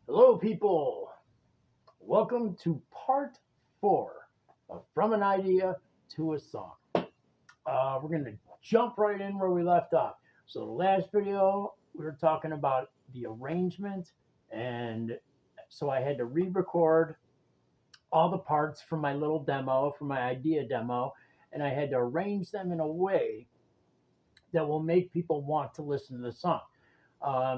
Hello, people. Welcome to part four of From an Idea to a Song. We're going to jump right in where we left off. So, the last video, we were talking about the arrangement, and so I had to re record all the parts from my little demo, from my idea demo, and I had to arrange them in a way that will make people want to listen to the song.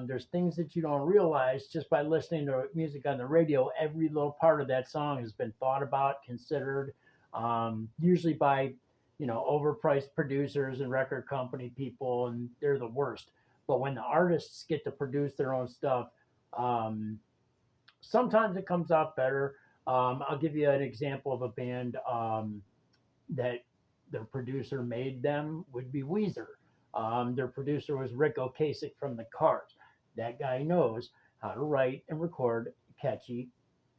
There's things that you don't realize just by listening to music on the radio. Every little part of that song has been thought about, considered, usually by overpriced producers and record company people, and they're the worst. But when the artists get to produce their own stuff, um, sometimes it comes out better. I'll give you an example of a band that their producer made them would be Weezer. Their producer was Rick Ocasek from the Cars. That guy knows how to write and record a catchy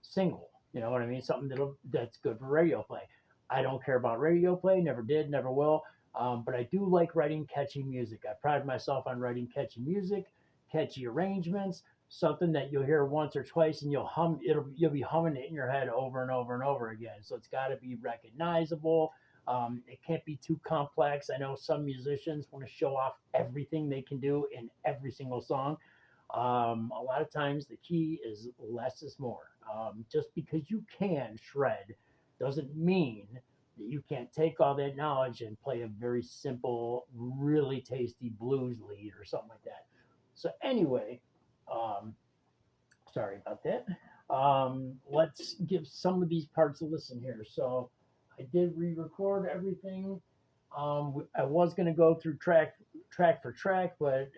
single. You know what I mean? Something that's good for radio play. I don't care about radio play, never did, never will. But I do like writing catchy music. I pride myself on writing catchy music, catchy arrangements, something that you'll hear once or twice and you'll be humming it in your head over and over and over again. So it's got to be recognizable. It can't be too complex. I know some musicians want to show off everything they can do in every single song. A lot of times the key is less is more. Just because you can shred doesn't mean that you can't take all that knowledge and play a very simple, really tasty blues lead or something like that. So, anyway, um, sorry about that. Let's give some of these parts a listen here. So, I did re-record everything. I was going to go through track for track, but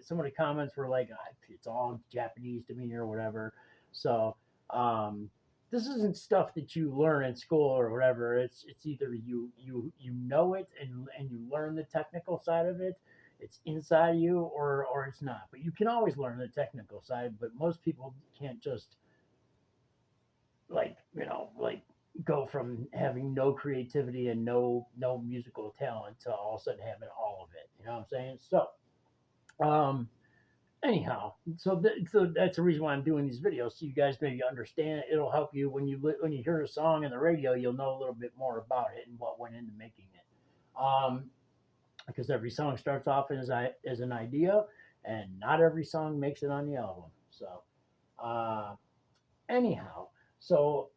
some of the comments were like, "It's all Japanese to me" or whatever. So um, this isn't stuff that you learn in school or whatever. It's either you know it and you learn the technical side of it. It's inside you, or it's not. But you can always learn the technical side. But most people can't just like go from having no creativity and no musical talent to all of a sudden having all of it. You know what I'm saying? So um anyhow, so that's the reason why I'm doing these videos, so you guys maybe understand. It'll help you when when you hear a song on the radio, you'll know a little bit more about it and what went into making it. Because every song starts off as an idea, and not every song makes it on the album. So uh, anyhow, so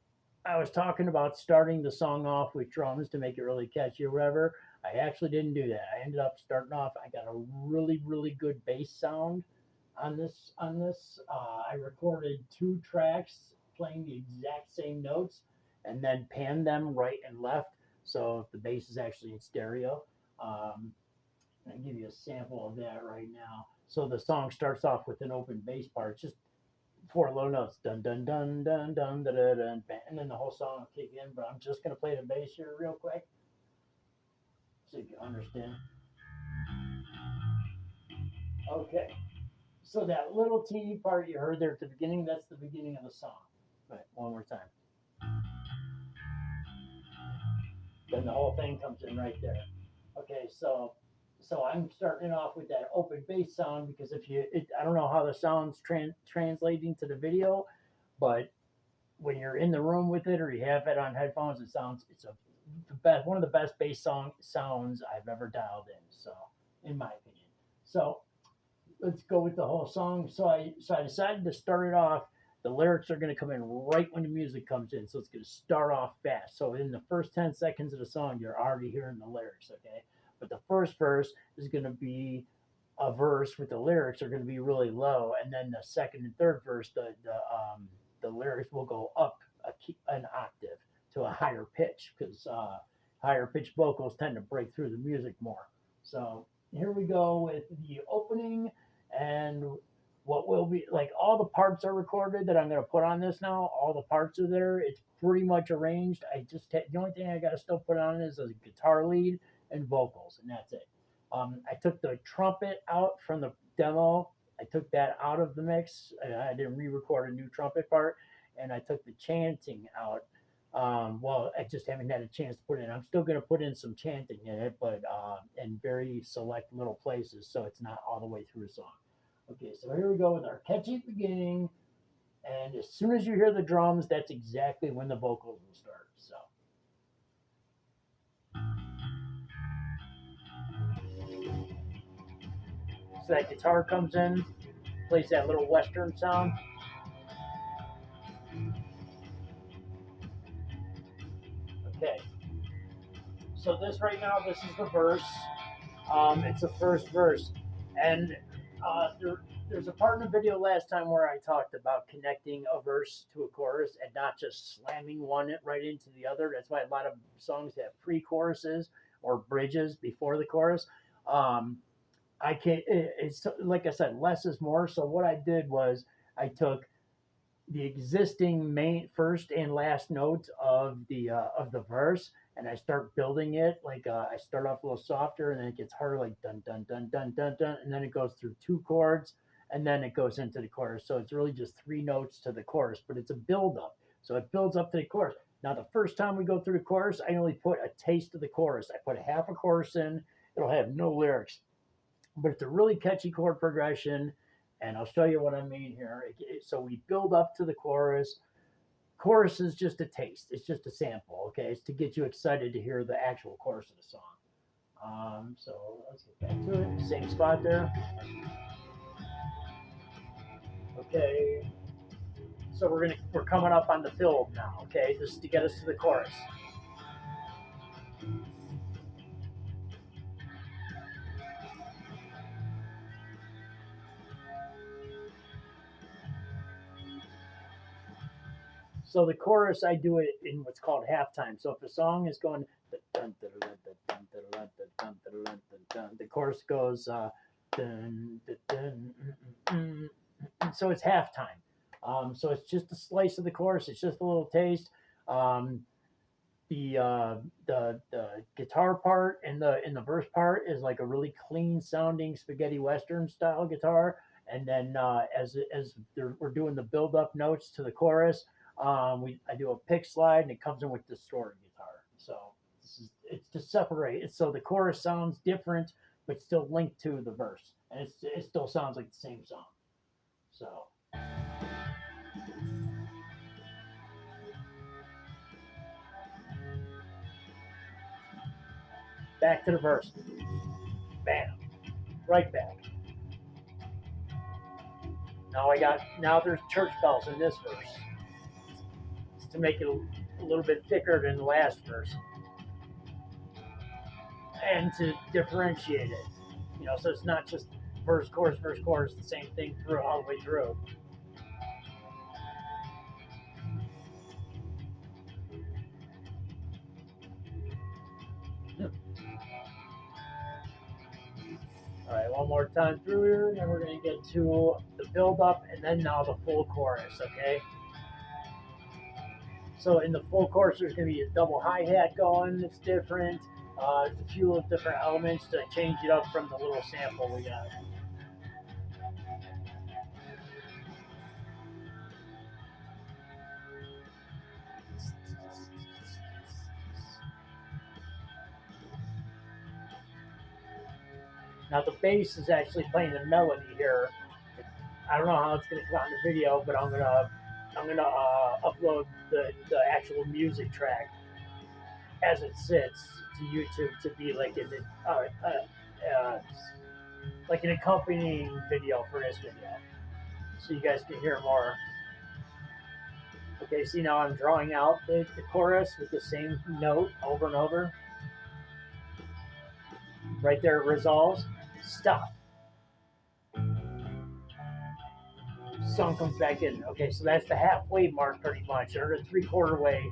I was talking about starting the song off with drums to make it really catchy or whatever. I actually didn't do that. I ended up starting off. I got a really good bass sound on this. I recorded two tracks playing the exact same notes, and then panned them right and left. So the bass is actually in stereo. Um, I'll give you a sample of that right now. So the song starts off with an open bass part. It's just four low notes, dun dun dun dun dun dun dun, dun, and then the whole song will kick in. But I'm just gonna play the bass here real quick so you can understand. Okay, so that little teeny part you heard there at the beginning, that's the beginning of the song. Right, one more time. Then the whole thing comes in right there. Okay, so I'm starting off with that open bass sound because I don't know how the sound's translating to the video, but when you're in the room with it or you have it on headphones, it's one of the best bass song sounds I've ever dialed in. So, in my opinion, so let's go with the whole song. So I decided to start it off. The lyrics are going to come in right when the music comes in, so it's going to start off fast. So in the first 10 seconds of the song, you're already hearing the lyrics, okay? But the first verse is going to be a verse with the lyrics are going to be really low, and then the second and third verse, the lyrics will go up an octave to a higher pitch because higher pitched vocals tend to break through the music more. So here we go with the opening, and what will be like all the parts are recorded that I'm going to put on this now. All the parts are there. It's pretty much arranged. The only thing I got to still put on is a guitar lead and vocals, and that's it. I took the trumpet out from the demo. I took that out of the mix. I didn't re-record a new trumpet part, and I took the chanting out. Well, I just haven't had a chance to put it in. I'm still going to put in some chanting in it, but in very select little places, so it's not all the way through a song. Okay, so here we go with our catchy beginning. And as soon as you hear the drums, that's exactly when the vocals will start. So that guitar comes in, plays that little western sound. Okay. So this right now, this is the verse. It's the first verse, and there's a part in the video last time where I talked about connecting a verse to a chorus and not just slamming one right into the other. That's why a lot of songs have pre-choruses or bridges before the chorus. Um, I can It's like I said, less is more. So what I did was I took the existing main first and last notes of the verse, and I start building it. Like I start off a little softer, and then it gets harder, like dun dun dun dun dun dun, and then it goes through two chords, and then it goes into the chorus. So it's really just three notes to the chorus, but it's a build up. So it builds up to the chorus. Now the first time we go through the chorus, I only put a taste of the chorus. I put a half a chorus in. It'll have no lyrics, but it's a really catchy chord progression. And I'll show you what I mean here. So we build up to the chorus. Chorus is just a taste. It's just a sample. Okay, it's to get you excited to hear the actual chorus of the song. So let's get back to it. Same spot there. Okay. So we're coming up on the build now. Okay, just to get us to the chorus. So the chorus, I do it in what's called halftime. So if a song is going, the chorus goes, so it's halftime. So it's just a slice of the chorus. It's just a little taste. Um, the guitar part and the verse part is like a really clean sounding spaghetti western style guitar, and then we're doing the build up notes to the chorus, I do a pick slide and it comes in with distorted guitar. So it's to separate it so the chorus sounds different but still linked to the verse, and it still sounds like the same song. So back to the verse, bam, right back. Now there's church bells in this verse to make it a little bit thicker than the last verse and to differentiate it. So it's not just verse, chorus, the same thing through all the way through. All right, one more time through here, and then we're going to get to the build up and then now the full chorus, okay? So in the full chorus, there's going to be a double hi hat going that's different. There's a few little different elements to change it up from the little sample we got. Now the bass is actually playing the melody here. I don't know how it's going to come out in the video, but I'm gonna upload the actual music track as it sits to YouTube to be like an accompanying video for this video, so you guys can hear more. Okay, see now I'm drawing out the chorus with the same note over and over. Right there it resolves. Stop. Song comes back in. Okay, so that's the halfway mark pretty much, or the 3/4 way,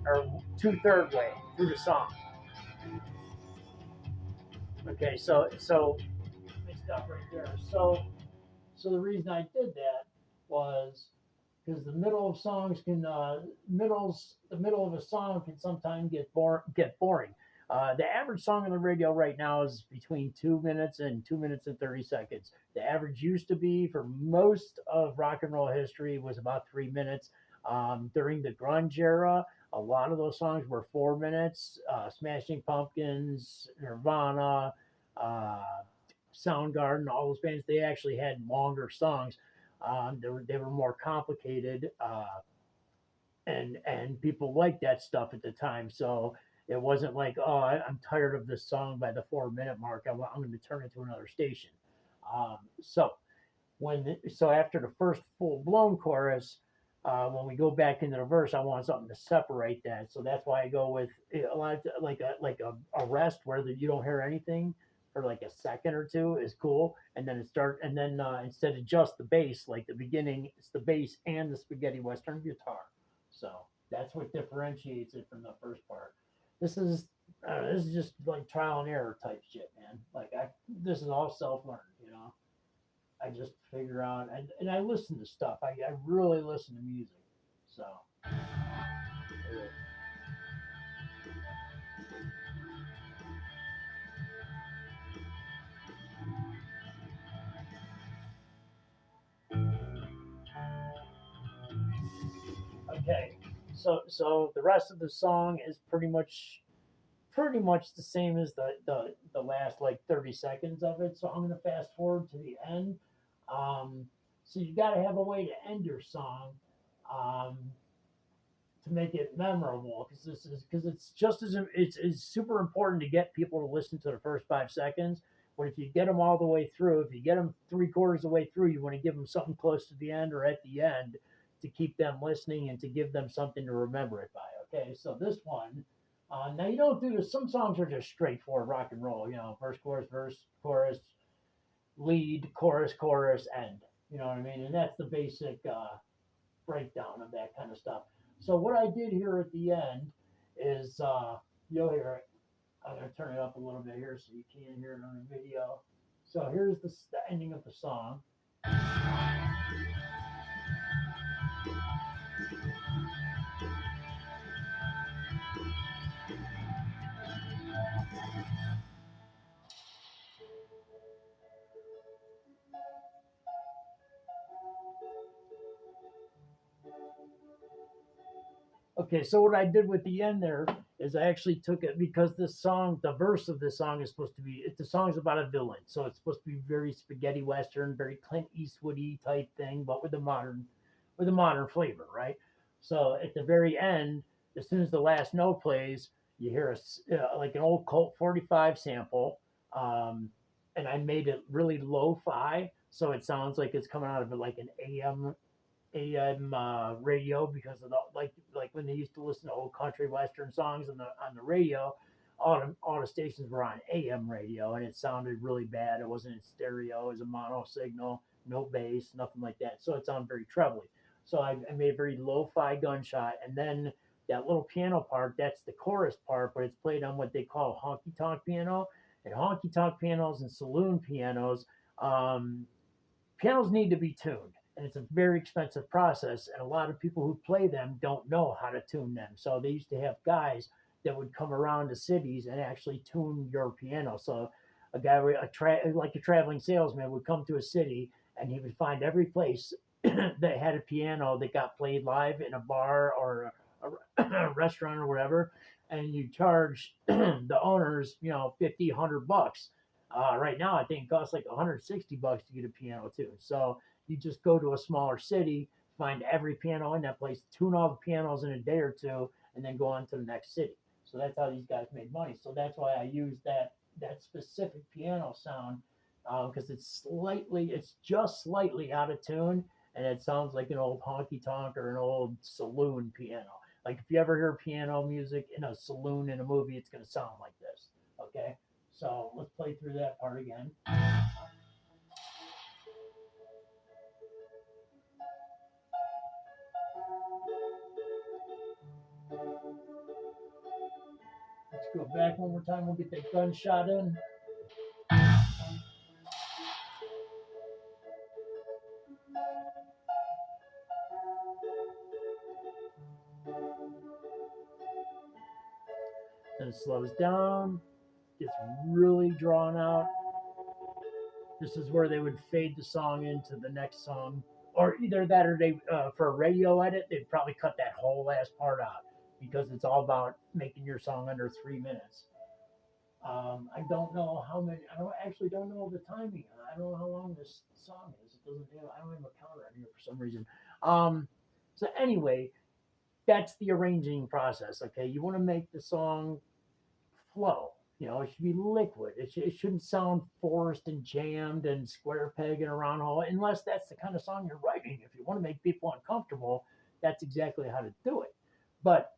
or 2/3 way through the song. Okay, so let me stop right there. So the reason I did that was because the middle of songs can the middle of a song can sometimes get boring. The average song on the radio right now is between 2 minutes and 2 minutes and 30 seconds. The average used to be for most of rock and roll history was about 3 minutes. During the grunge era, a lot of those songs were 4 minutes. Smashing Pumpkins, Nirvana, uh, Soundgarden, all those bands, they actually had longer songs. They were more complicated, and people liked that stuff at the time. So it wasn't like, oh, I'm tired of this song by the 4 minute mark. I'm going to turn it to another station. So after the first full blown chorus, when we go back into the verse, I want something to separate that. So that's why I go with a lot of, like a rest where you don't hear anything for like a second or two is cool, and then instead of just the bass, like the beginning, it's the bass and the spaghetti western guitar. So that's what differentiates it from the first part. This is this is just like trial and error type shit, man. This is all self learned. I just figure out, and I listen to stuff. I really listen to music. So, okay. So the rest of the song is pretty much the same as the last like 30 seconds of it. So I'm gonna fast forward to the end. Um, so you got to have a way to end your song. Um, to make it memorable because it's just as it's super important to get people to listen to the first 5 seconds. But if you get them all the way through, if you get them three-quarters of the way through, you want to give them something close to the end or at the end to keep them listening and to give them something to remember it by. Okay, so this one, now you don't do this. Some songs are just straightforward rock and roll. Verse, chorus, lead, chorus, end. You know what I mean? And that's the basic breakdown of that kind of stuff. So what I did here at the end is you'll hear it. I'm going to turn it up a little bit here so you can hear it on the video. So here's the ending of the song. Okay, so what I did with the end there is I actually took it because this song, the verse of this song is supposed to be, the song's about a villain, so it's supposed to be very spaghetti western, very Clint Eastwoody type thing, but with a modern flavor, right? So at the very end, as soon as the last note plays, you hear like an old Colt 45 sample, um, and I made it really lo-fi, so it sounds like it's coming out of like an AM radio because of like when they used to listen to old country western songs on the radio, all the stations were on AM radio and it sounded really bad. It wasn't in stereo; it was a mono signal, no bass, nothing like that. So it sounded very trebly. So I made a very lo-fi gunshot, and then that little piano part, that's the chorus part, but it's played on what they call honky tonk piano. And honky tonk pianos and saloon um, pianos need to be tuned, and it's a very expensive process, and a lot of people who play them don't know how to tune them. So they used to have guys that would come around to cities and actually tune your piano. So a guy like a traveling salesman would come to a city and he would find every place that had a piano that got played live in a bar or a restaurant or whatever, and you charge the owners 50 100 bucks. Right now, I think it costs like 160 bucks to get a piano tuned. So you just go to a smaller city, find every piano in that place, tune all the pianos in a day or two, and then go on to the next city. So that's how these guys made money. So that's why I use that specific piano sound, because it's just slightly out of tune, and it sounds like an old honky tonk or an old saloon piano. Like if you ever hear piano music in a saloon in a movie, it's going to sound like this. Okay. So let's play through that part again. Let's go back one more time. We'll get that gunshot in. Then it slows down, gets really drawn out. This is where they would fade the song into the next song, or either that, or they for a radio edit, they'd probably cut that whole last part out because it's all about making your song under 3 minutes. I don't know how many. I don't actually don't know the timing. I don't know how long this song is. It doesn't. I don't have a counter on here for some reason. Um, so anyway, that's the arranging process. Okay, you want to make the song flow. You know, it should be liquid. It shouldn't sound forced and jammed and square peg in a round hole, unless that's the kind of song you're writing. If you want to make people uncomfortable, that's exactly how to do it. But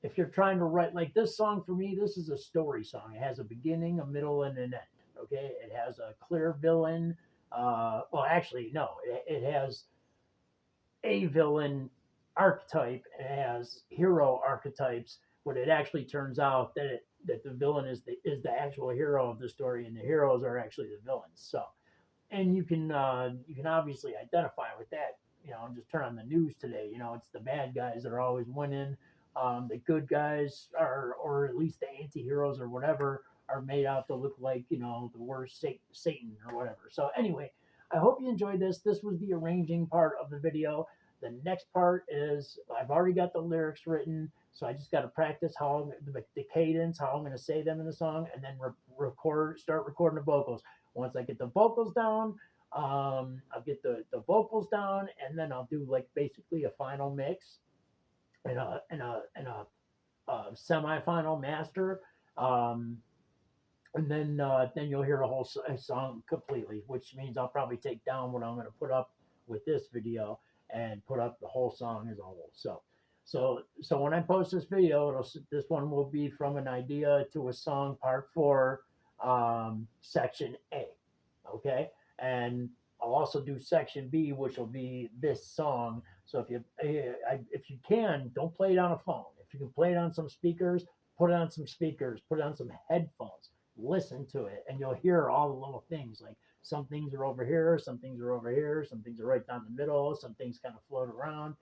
if you're trying to write like this song for me, this is a story song. It has a beginning, a middle, and an end. Okay, it has a clear villain. Well, actually, no, it has a villain archetype and it has hero archetypes, but it actually turns out that that the villain is the actual hero of the story, and the heroes are actually the villains. So, and you can obviously identify with that. You know, just turn on the news today. You know, it's the bad guys that are always winning. The good guys are, or at least the anti-heroes or whatever, are made out to look like, you know, the worst Satan or whatever. So anyway, I hope you enjoyed this. This was the arranging part of the video. The next part is I've already got the lyrics written, so I just got to practice how the cadence, how I'm going to say them in the song, and then start recording the vocals. Once I get the vocals down, I'll get the vocals down, and then I'll do like basically a final mix and a semi-final master. Um, and then you'll hear the whole song completely, which means I'll probably take down what I'm going to put up with this video and put up the whole song as a whole. So when I post this video, this one will be from an idea to a song, part 4, section A. Okay, and I'll also do section B, which will be this song. So if you can, don't play it on a phone. If you can play it on some speakers, put it on some speakers, put it on some headphones, listen to it, and you'll hear all the little things. Like some things are over here, some things are over here, some things are right down the middle, some things kind of float around.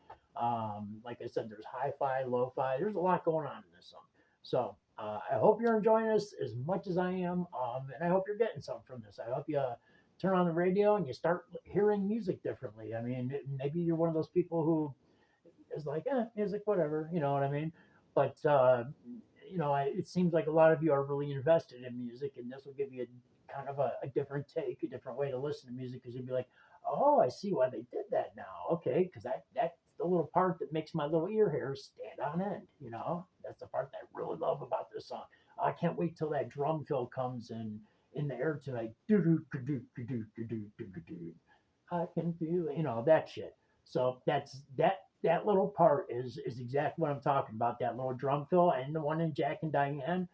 Like I said, there's hi-fi, lo-fi. There's a lot going on in this song. So I hope you're enjoying this as much as I am, and I hope you're getting something from this. I hope you turn on the radio and you start hearing music differently. I mean, maybe you're one of those people who is like, music, whatever, you know what I mean? But it seems like a lot of you are really invested in music, and this will give you kind of a different take, a different way to listen to music, because you'll be like, oh, I see why they did that now. Okay, because that's the little part that makes my little ear hairs stand on end. You know, that's the part that I really love about this song. I can't wait till that drum fill comes in the air tonight. I can feel it, that shit. So that little part is exactly what I'm talking about. That little drum fill and the one in Jack and Diane,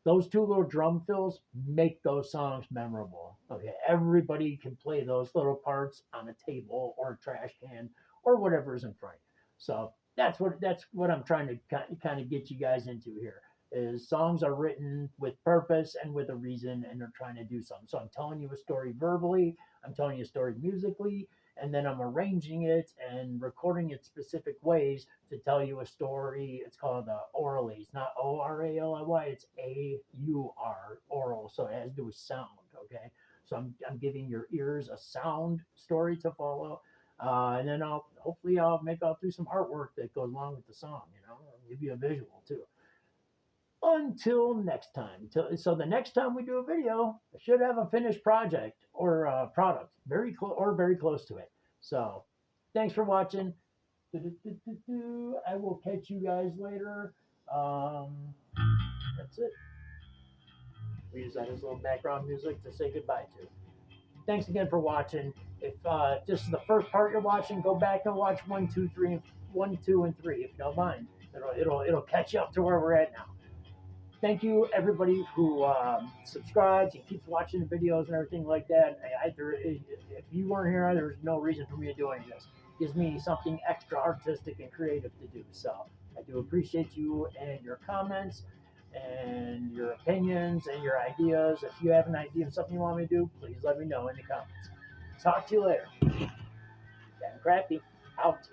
those two little drum fills make those songs memorable. Okay, everybody can play those little parts on a table or a trash can or whatever's in front of you. So that's what I'm trying to kind of get you guys into here. Is songs are written with purpose and with a reason, and they're trying to do something. So I'm telling you a story verbally, I'm telling you a story musically, and then I'm arranging it and recording it specific ways to tell you a story. It's called orally. It's not ORALY. It's AUR, oral. So it has to do with sound. Okay. So I'm giving your ears a sound story to follow. And then I'll do some artwork that goes along with the song. I'll give you a visual too. Until next time. So the next time we do a video, I should have a finished project or product very close to it. So thanks for watching. I will catch you guys later. Um, that's it. We use that as a little background music to say goodbye to. Thanks again for watching. If this is the first part you're watching, go back and watch 1, 2, 3, 1, 2, and 3 if you don't mind. It'll catch you up to where we're at now. Thank you everybody who subscribes and keeps watching the videos and everything like that. If you weren't here, there's no reason for me doing this. It gives me something extra artistic and creative to do. So I do appreciate you and your comments and your opinions and your ideas. If you have an idea of something you want me to do, please let me know in the comments. Talk to you later. Dan Crappy, out.